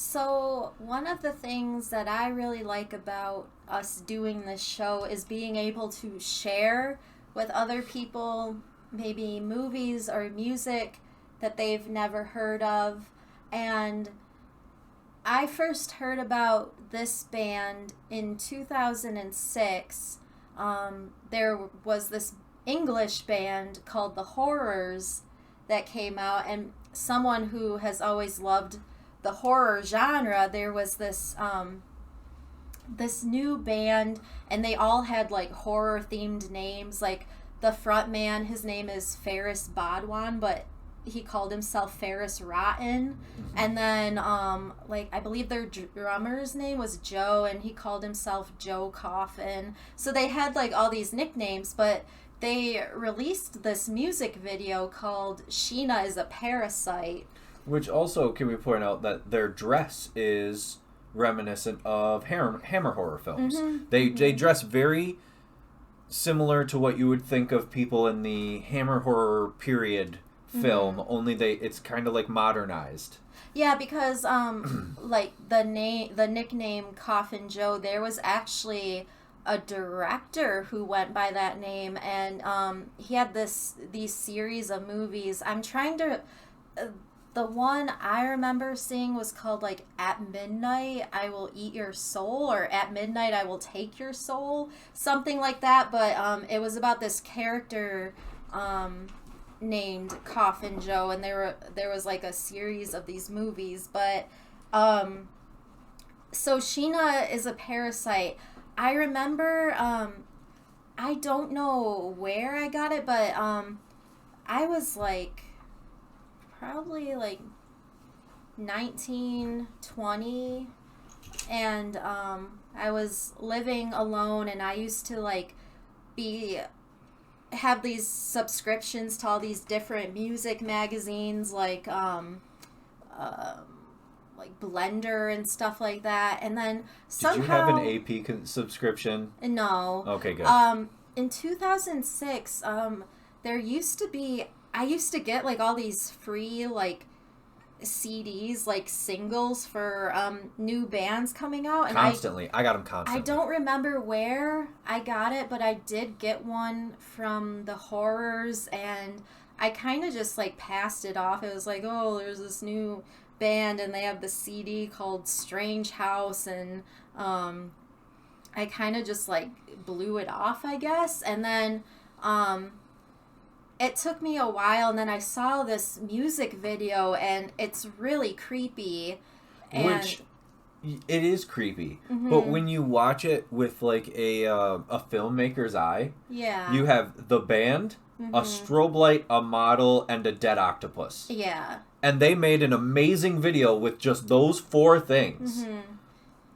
So, one of the things that I really like about us doing this show is being able to share with other people maybe movies or music that they've never heard of. And I first heard about this band in 2006. There was this English band called The Horrors that came out, and someone who has always loved the horror genre, there was this new band, and they all had like horror themed names. Like the front man, his name is Ferris Bodwan, but he called himself Ferris Rotten. And then like I believe their drummer's name was Joe, and he called himself Joe Coffin. So they had like all these nicknames, but they released this music video called Sheena is a Parasite. Which also, can we point out that their dress is reminiscent of Hammer horror films. They dress very similar to what you would think of people in the Hammer horror period film, only it's kind of like modernized. Yeah, because like the nickname Coffin Joe, there was actually a director who went by that name, and he had these series of movies. I'm trying to the one I remember seeing was called like At Midnight I Will Eat Your Soul, or At Midnight I Will Take Your Soul, something like that. But it was about this character named Coffin Joe, and there was like a series of these movies. But so Sheena is a Parasite. I remember I don't know where I got it, but I was like probably like 19, 20, and I was living alone, and I used to like have these subscriptions to all these different music magazines, like Blender and stuff like that. And then somehow, did you have an AP subscription? No. Okay, good. In 2006, there used to be, I used to get like all these free like CDs, like singles for new bands coming out, and constantly. I got them constantly. I don't remember where I got it, but I did get one from the Horrors, and I kind of just like passed it off. It was like, oh, there's this new band, and they have the CD called Strange House, and I kind of just like blew it off, I guess. And then it took me a while, and then I saw this music video, and it's really creepy. Which it is creepy, but when you watch it with like a filmmaker's eye, yeah, you have the band, a strobe light, a model, and a dead octopus. Yeah. And they made an amazing video with just those four things.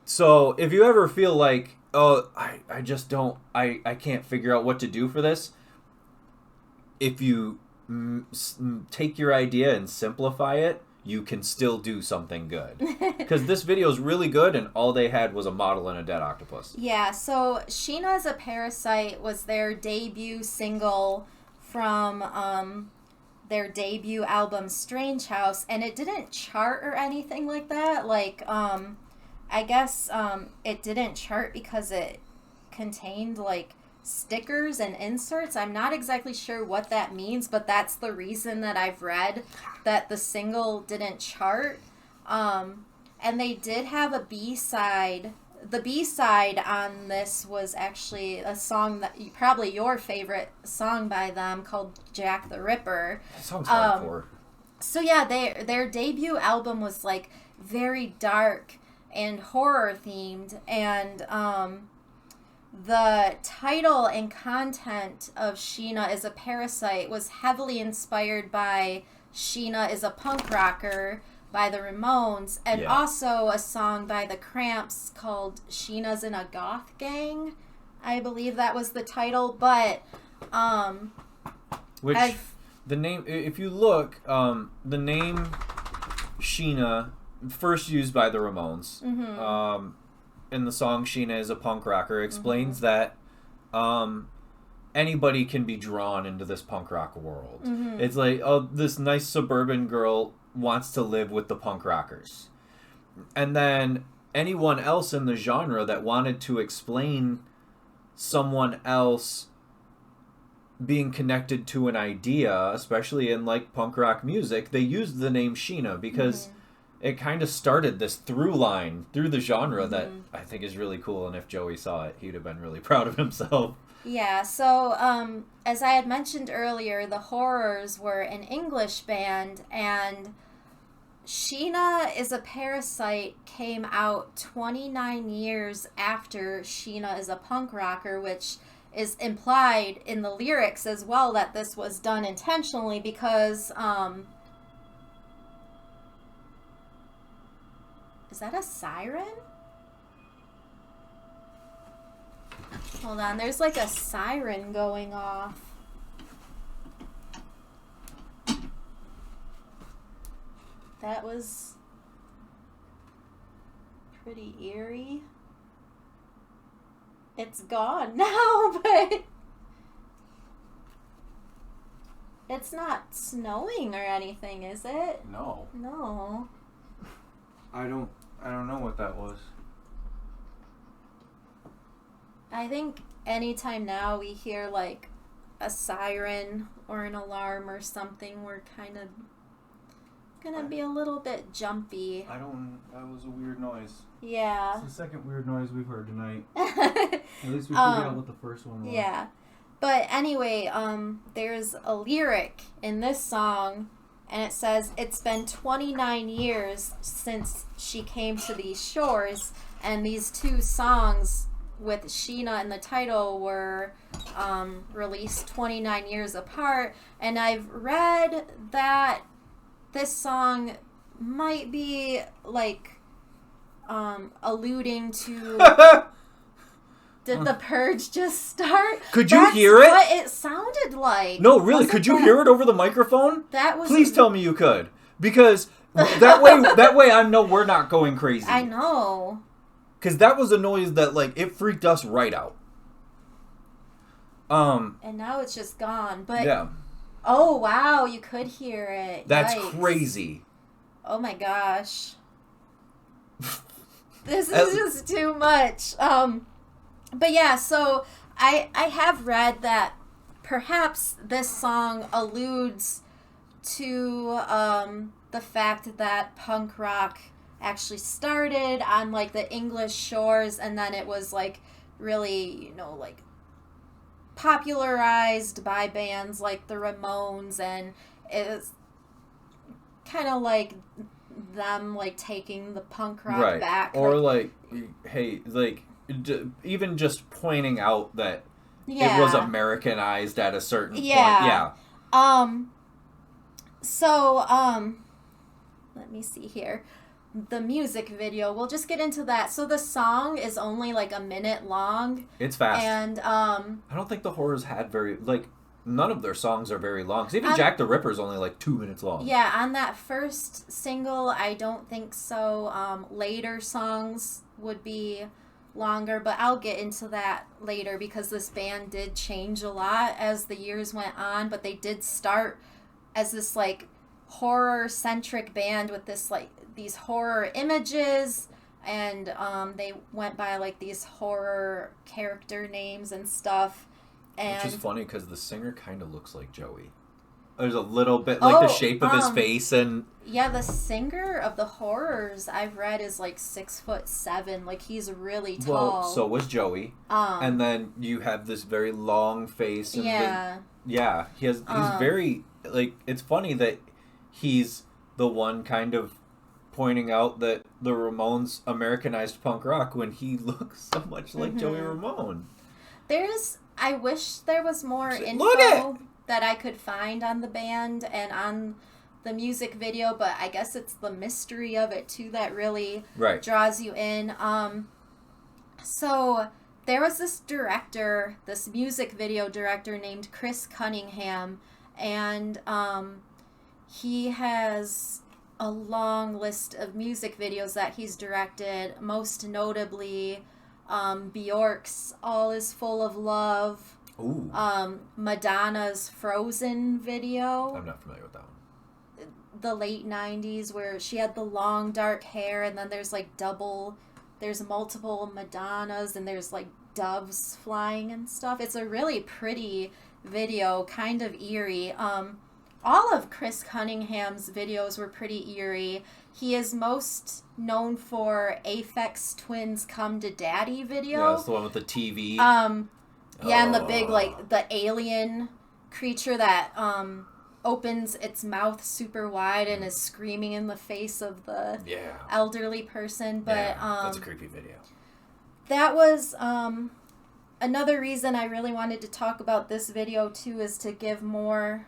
So if you ever feel like, oh, I just don't, I can't figure out what to do for this, if you take your idea and simplify it, you can still do something good. Because this video is really good, and all they had was a model and a dead octopus. Yeah, so Sheena is a Parasite was their debut single from their debut album Strange House, and it didn't chart or anything like that. Like, I guess it didn't chart because it contained like stickers and inserts. I'm not exactly sure what that means, but that's the reason that I've read that the single didn't chart. And they did have a B-side. The B-side on this was actually a song that probably your favorite song by them, called Jack the Ripper. That song's hardcore. So yeah, their debut album was like very dark and horror themed, and the title and content of Sheena is a Parasite was heavily inspired by Sheena is a Punk Rocker by the Ramones, and also a song by the Cramps called Sheena's in a Goth Gang. I believe that was the title, but which the name, if you look, the name Sheena, first used by the Ramones, in the song Sheena is a Punk Rocker, explains that anybody can be drawn into this punk rock world. It's like, oh, this nice suburban girl wants to live with the punk rockers. And then anyone else in the genre that wanted to explain someone else being connected to an idea, especially in like punk rock music, they used the name Sheena because it kind of started this through line through the genre that I think is really cool. And if Joey saw it, he'd have been really proud of himself. Yeah, so as I had mentioned earlier, the Horrors were an English band, and Sheena is a Parasite came out 29 years after Sheena is a punk rocker, which is implied in the lyrics as well that this was done intentionally because is that a siren? Hold on, there's like a siren going off. That was pretty eerie. It's gone now, but it's not snowing or anything, is it? No. No. I don't know what that was. I think anytime now we hear like a siren or an alarm or something, we're kind of gonna be a little bit jumpy. That was a weird noise. Yeah. It's the second weird noise we've heard tonight. At least we figured out what the first one was. Yeah. But anyway, there's a lyric in this song, and it says, "It's been 29 years since she came to these shores," and these two songs with Sheena in the title were released 29 years apart, and I've read that this song might be like alluding to did the purge just start? Could you hear it? What it sounded like. No, really, could you hear it over the microphone? That was Please tell me you could. Because that way I know we're not going crazy. I know. Because that was a noise that, like, it freaked us right out. And now it's just gone. But yeah. Oh, wow, you could hear it. That's Yikes. crazy. Oh my gosh. This is just too much. But yeah, so I have read that perhaps this song alludes to the fact that punk rock actually started on like the English shores, and then it was like really, like popularized by bands like the Ramones, and it's kind of like them like taking the punk rock back, or like hey, like even just pointing out that it was Americanized at a certain point. Yeah. So let me see here. The music video, we'll just get into that. So the song is only like a minute long. It's fast. And I don't think the Horrors had none of their songs are very long. 'Cause even Jack the Ripper's only like 2 minutes long. Yeah, on that first single, I don't think so. Later songs would be longer, but I'll get into that later because this band did change a lot as the years went on, but they did start as this like horror-centric band with this like these horror images, and they went by like these horror character names and stuff. And which is funny because the singer kind of looks like Joey. There's a little bit like the shape of his face, and yeah, the singer of the Horrors I've read is like 6'7". Like he's really tall. Well, so was Joey. And then you have this very long face. And he's very like. It's funny that he's the one kind of pointing out that the Ramones Americanized punk rock when he looks so much like Joey Ramone. I wish there was more info that I could find on the band and on the music video, but I guess it's the mystery of it too that really draws you in. So there was this music video director named Chris Cunningham, and he has a long list of music videos that he's directed, most notably Bjork's All Is Full of Love, Ooh. Madonna's Frozen video. I'm not familiar with that one. the late 90s where she had the long dark hair, and then there's like there's multiple Madonnas, and there's like doves flying and stuff. It's a really pretty video, kind of eerie. All of Chris Cunningham's videos were pretty eerie. He is most known for Aphex Twin's Come to Daddy video. Yeah, it's the one with the TV. Yeah, and the big, like, the alien creature that opens its mouth super wide and is screaming in the face of the elderly person. But that's a creepy video. That was another reason I really wanted to talk about this video, too, is to give more,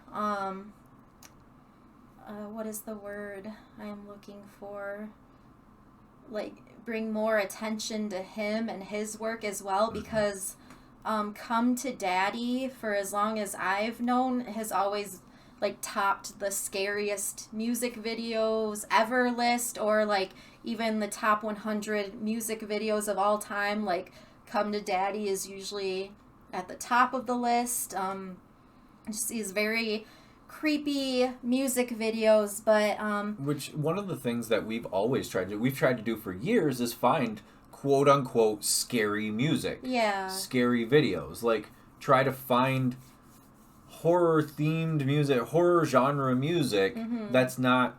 what is the word I am looking for? Like, bring more attention to him and his work as well, because Come to Daddy, for as long as I've known, has always like topped the scariest music videos ever list, or like even the top 100 music videos of all time. Like, Come to Daddy is usually at the top of the list. Just these very creepy music videos, but which one of the things that we've tried to do for years is find quote unquote scary music. Yeah. Scary videos. Like, try to find horror themed music, horror genre music that's not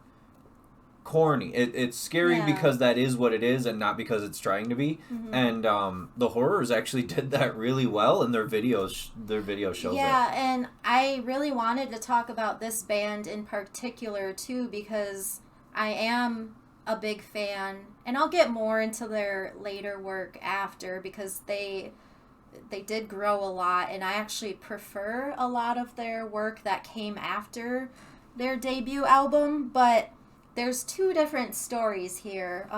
corny. It's scary because that is what it is, and not because it's trying to be. And the horrors actually did that really well, and their video shows it. Yeah, and I really wanted to talk about this band in particular too, because I am a big fan, and I'll get more into their later work after, because they did grow a lot, and I actually prefer a lot of their work that came after their debut album. But there's two different stories here.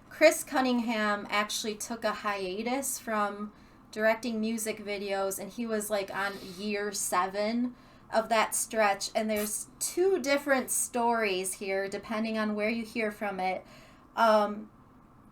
Chris Cunningham actually took a hiatus from directing music videos, and he was like on year 7 of that stretch. And there's two different stories here depending on where you hear from it.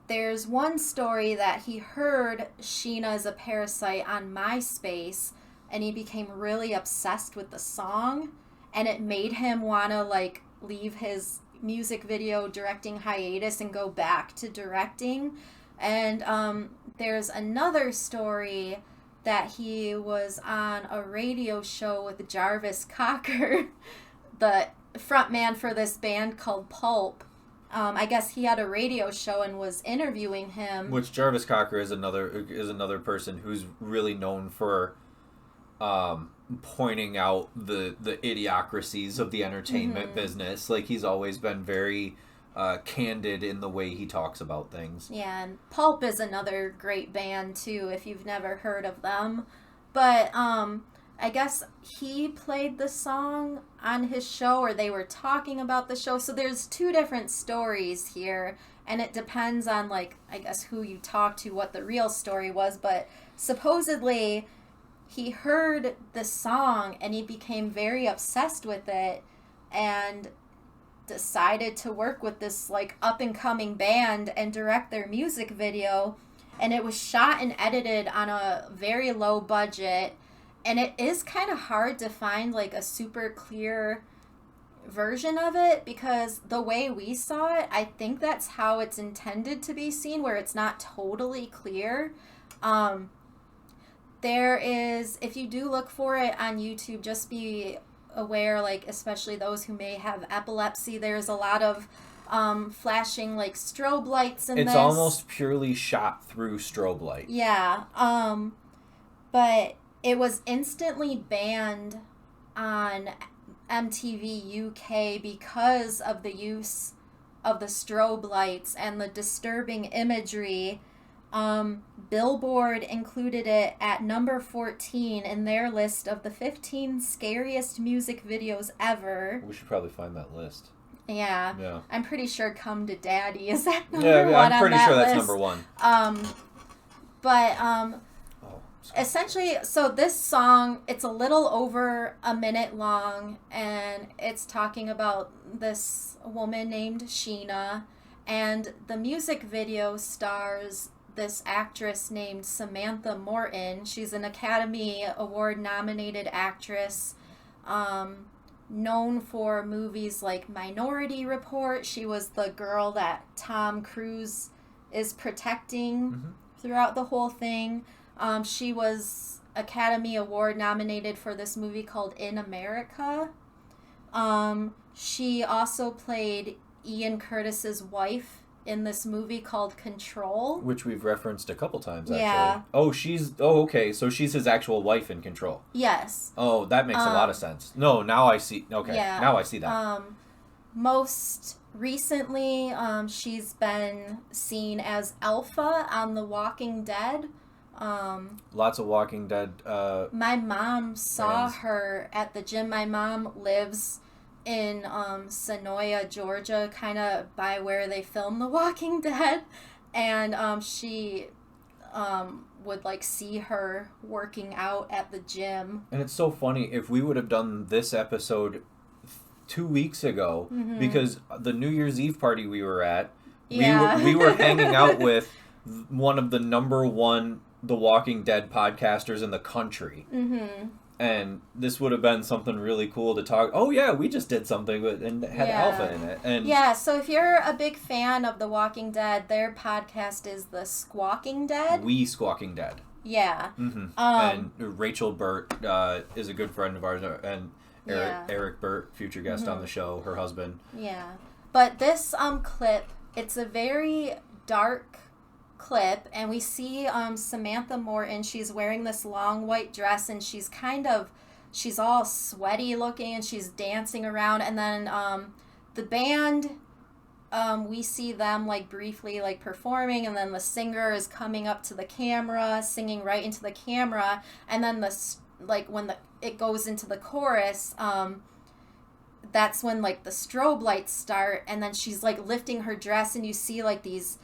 There's one story that he heard Sheena is a Parasite on MySpace, and he became really obsessed with the song, and it made him want to like leave his music video directing hiatus and go back to directing. And there's another story that he was on a radio show with Jarvis Cocker, the frontman for this band called Pulp. I guess he had a radio show and was interviewing him. Which Jarvis Cocker is another person who's really known for pointing out the idiocracies of the entertainment business. Like, he's always been very candid in the way he talks about things. Yeah, and Pulp is another great band too, if you've never heard of them. But I guess he played the song on his show, or they were talking about the show. So there's two different stories here, and it depends on, like, I guess who you talk to, what the real story was. But supposedly he heard the song and he became very obsessed with it and decided to work with this like up and coming band and direct their music video. And it was shot and edited on a very low budget, and it is kind of hard to find like a super clear version of it, because the way we saw it, I think that's how it's intended to be seen, where it's not totally clear. There is, if you do look for it on YouTube, just be aware, like, especially those who may have epilepsy, there's a lot of flashing, like, strobe lights in this. It's almost purely shot through strobe light. Yeah. But it was instantly banned on MTV UK because of the use of the strobe lights and the disturbing imagery. Billboard included it at number 14 in their list of the 15 scariest music videos ever. We should probably find that list. Yeah. I'm pretty sure Come to Daddy is at number 1 I'm pretty on that sure list. That's number 1. Essentially, so this song, it's a little over a minute long, and it's talking about this woman named Sheena, and the music video stars this actress named Samantha Morton. She's an Academy Award nominated actress. known for movies like Minority Report. She was the girl that Tom Cruise is protecting throughout the whole thing. She was Academy Award nominated for this movie called In America. She also played Ian Curtis's wife in this movie called Control, which we've referenced a couple times, actually. Yeah. Okay, so she's his actual wife in Control. Yes. Oh, that makes a lot of sense. No, now I see. Okay, yeah. Now I see that. Most recently, she's been seen as Alpha on The Walking Dead. Lots of Walking Dead. My mom saw her at the gym. My mom lives in Sonoya, Georgia, kind of by where they film The Walking Dead, and she would like see her working out at the gym. And it's so funny, if we would have done this episode 2 weeks ago, because the New Year's Eve party we were at, we were hanging out with one of the number one The Walking Dead podcasters in the country. And this would have been something really cool to talk. Oh yeah, we just did something and had Alpha in it. And so if you're a big fan of The Walking Dead, their podcast is The Squawking Dead. We Squawking Dead. Yeah. And Rachel Burt is a good friend of ours, and Eric Burt, future guest on the show, her husband. Yeah. But this clip, it's a very dark clip, and we see Samantha Morton. She's wearing this long white dress, and she's all sweaty looking, and she's dancing around. And then the band, we see them like briefly like performing, and then the singer is coming up to the camera, singing right into the camera, and then when it goes into the chorus, that's when like the strobe lights start, and then she's like lifting her dress, and you see like these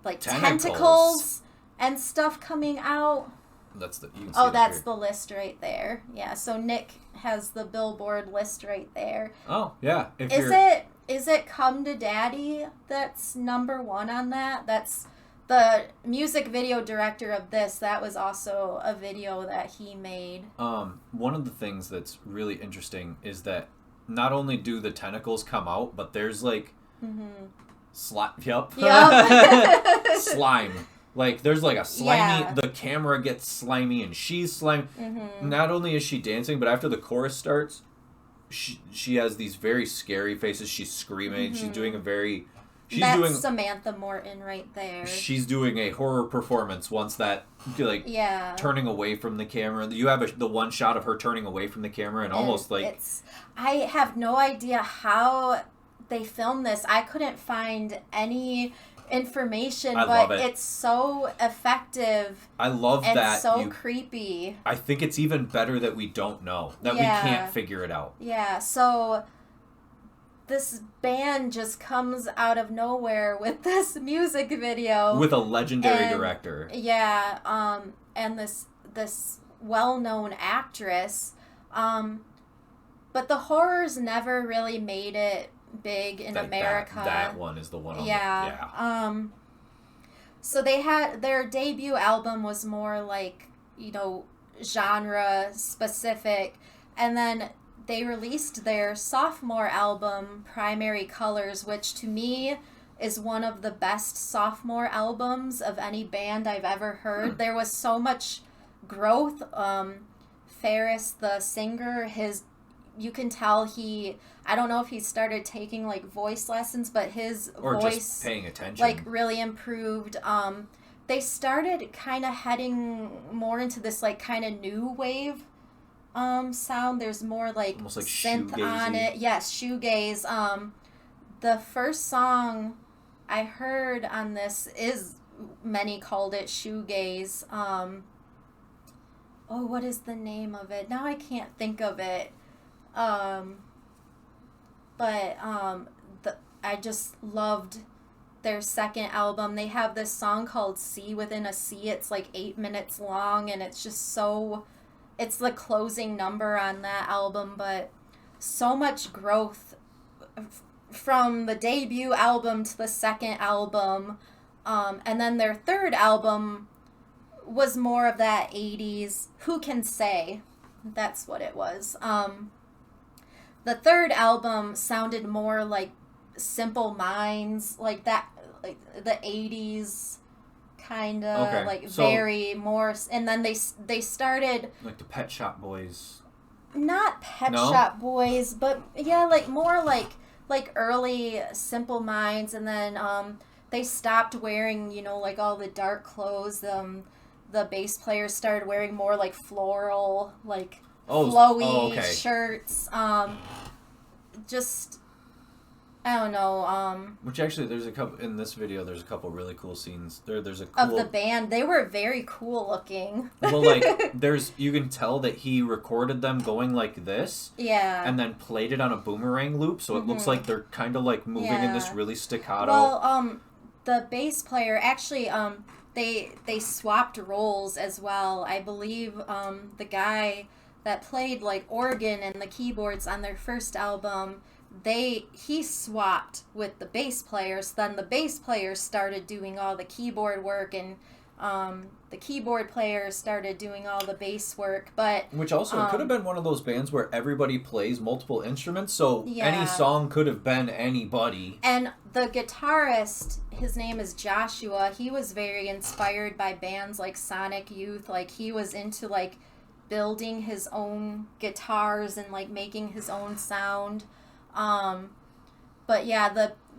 like tentacles and stuff coming out. That's the list right there. Yeah, so Nick has the Billboard list right there. Oh yeah. Is it Come to Daddy that's number one on that? That's the music video director of this. That was also a video that he made. One of the things that's really interesting is that not only do the tentacles come out, but there's like Yep. Slime. Like, there's like a slimy... The camera gets slimy, and she's slimy. Not only is she dancing, but after the chorus starts, she has these very scary faces. She's screaming. She's doing a very... That's Samantha Morton right there. She's doing a horror performance once that, like, turning away from the camera. You have the one shot of her turning away from the camera, and almost like... I have no idea how they filmed this. I couldn't find any information, but it's so effective. I love that. And so creepy. I think it's even better that we don't know, that we can't figure it out. Yeah, so this band just comes out of nowhere with this music video. With a legendary director. Yeah, and this well-known actress. But the horrors never really made it big in America. That one is the one on so they had their debut album was more like, genre specific, and then they released their sophomore album, Primary Colors, which to me is one of the best sophomore albums of any band I've ever heard. There was so much growth. Ferris, the singer, you can tell I don't know if he started taking like voice lessons, but his voice just paying attention, like really improved. They started kind of heading more into this like kind of new wave sound. There's more like synth on it. Yes, shoegaze. The first song I heard on this is, many called it shoegaze. What is the name of it? Now I can't think of it. I just loved their second album. They have this song called Sea Within a Sea. It's like 8 minutes long, and it's just it's the closing number on that album, but so much growth from the debut album to the second album. And then their third album was more of that 80s, Who Can Say? That's what it was. the third album sounded more like Simple Minds, like that, like the 80s kind of, Okay, like so- very more, and then they started, Like the Pet Shop Boys. not Pet No? Shop Boys, but yeah, like more like early Simple Minds, and then they stopped wearing, you know, like all the dark clothes. The bass players started wearing more like floral, like flowy okay. shirts. Just I don't know. Which actually, there's a couple in this video. There's a couple really cool scenes. There's a cool Of the band, they were very cool looking. Well, like you can tell that he recorded them going like this, Yeah. and then played it on a boomerang loop, so it looks like they're kind of like moving in this Yeah. really staccato. Well, the bass player actually, they swapped roles as well. I believe, the guy that played like organ and the keyboards on their first album, he swapped with the bass players. Then the bass players started doing all the keyboard work, and the keyboard players started doing all the bass work. But Which also it could have been one of those bands where everybody plays multiple instruments, so Yeah. any song could have been anybody. And the guitarist, his name is Joshua, he was very inspired by bands like Sonic Youth. Like, he was into, like, building his own guitars and, like, making his own sound. But yeah,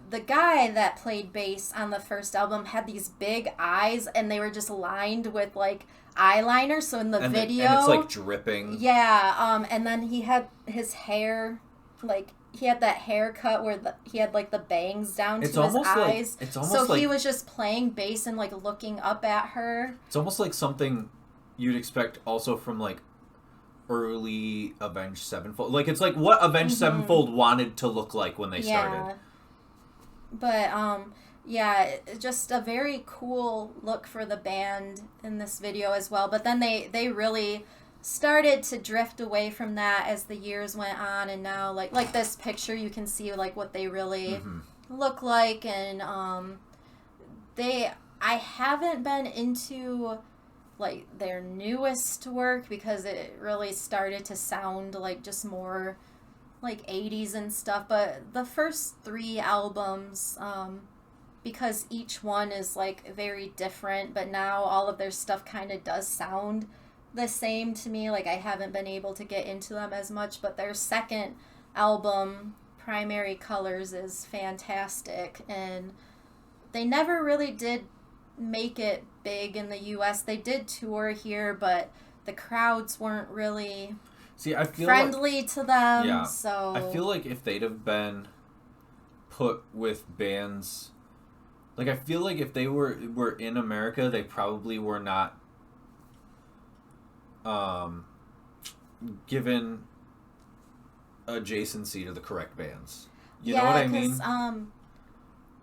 the guy that played bass on the first album had these big eyes, and they were just lined with, like, eyeliner. So in the video... And it's, like, dripping. Yeah, and then he had his hair, like... He had that haircut where he had, like, the bangs down to his eyes. So he was just playing bass and, like, looking up at her. It's almost like something you'd expect also from, like, early Avenged Sevenfold. Like, it's like what Avenged Sevenfold wanted to look like when they started. But, yeah, just a very cool look for the band in this video as well. But then they really started to drift away from that as the years went on, and now like this picture you can see like what they really look like. And I haven't been into like their newest work because it really started to sound like just more like 80s and stuff, but the first 3 albums, because each one is like very different, but now all of their stuff kind of does sound the same to me. Like, I haven't been able to get into them as much, but their second album, Primary Colors, is fantastic, and they never really did make it big in the US. They did tour here, but the crowds weren't really friendly to them. Yeah, so I feel like if they'd have been put with bands, like, I feel like if they were in America, they probably were not given adjacency to the correct bands. You know what I mean?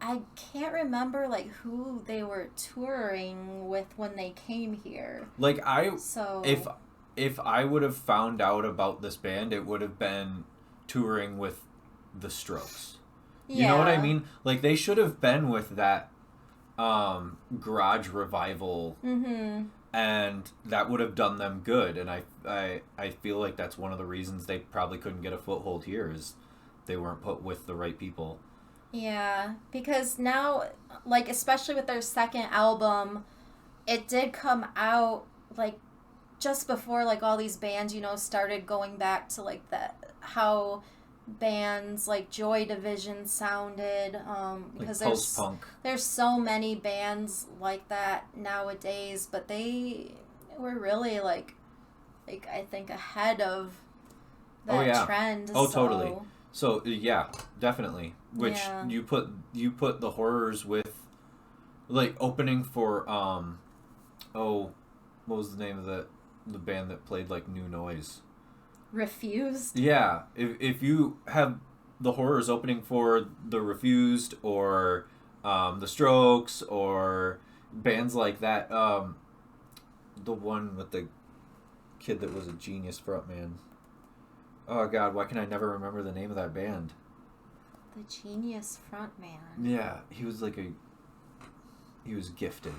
I can't remember like who they were touring with when they came here. Like, So if I would have found out about this band, it would have been touring with the Strokes. You know what I mean? Like, they should have been with that garage revival, and that would have done them good. And I feel like that's one of the reasons they probably couldn't get a foothold here, is they weren't put with the right people. Yeah, because now, like, especially with their second album, it did come out like just before like all these bands, you know, started going back to like how bands like Joy Division sounded, because like post-punk. There's so many bands like that nowadays, but they were really like I think ahead of that trend. Totally. So yeah, definitely. Which you put the Horrors with, like, opening for what was the name of the band that played like New Noise? Refused? Yeah. If you have the Horrors opening for the Refused, or the Strokes, or bands like that, the one with the kid that was a genius frontman. Oh God, why can I never remember the name of that band? The genius frontman. Yeah, he was gifted,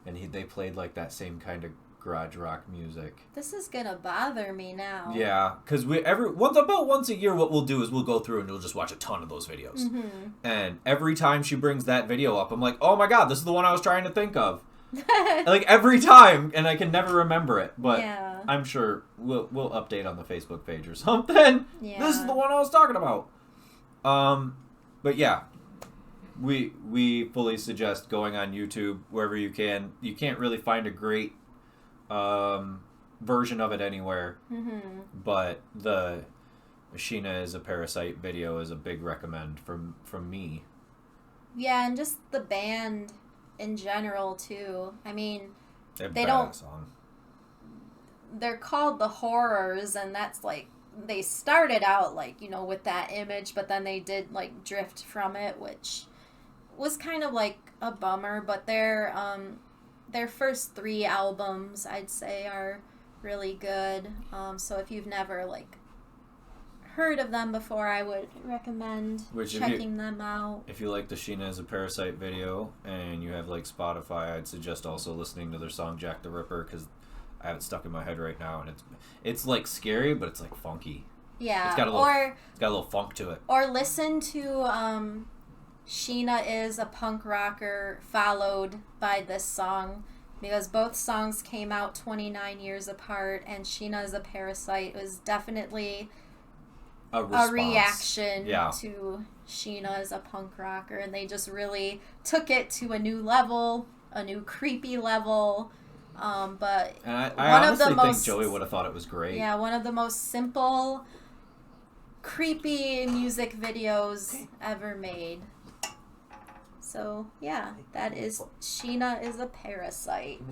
and they played like that same kind of garage rock music. This is gonna bother me now. Yeah, because about once a year, what we'll do is we'll go through and we'll just watch a ton of those videos. Mm-hmm. And every time she brings that video up, I'm like, oh my god, this is the one I was trying to think of. Like every time, and I can never remember it. But yeah. I'm sure we'll update on the Facebook page or something. Yeah. This is the one I was talking about. But yeah, we fully suggest going on YouTube wherever you can. You can't really find a great version of it anywhere. Mm-hmm. But the Sheena is a Parasite video is a big recommend from me. Yeah, and just the band in general too. I mean, They don't. Song. They're called the Horrors, and that's like they started out like, you know, with that image, but then they did like drift from it, which was kind of like a bummer. But their first 3 albums, I'd say, are really good. So if you've never like heard of them before, I would recommend checking them out. If you like the Sheena is a Parasite video and you have like Spotify, I'd suggest also listening to their song Jack the Ripper, because I have it stuck in my head right now, and it's like scary, but it's like funky. Yeah, it's got a little funk to it. Or listen to Sheena is a Punk Rocker followed by this song, because both songs came out 29 years apart, and Sheena is a Parasite was definitely a reaction to Sheena as a punk rocker, and they just really took it to a new level, a new creepy level. But and I honestly think Joey would have thought it was great. Yeah, one of the most simple, creepy music videos ever made. So yeah, that is Sheena is a Parasite.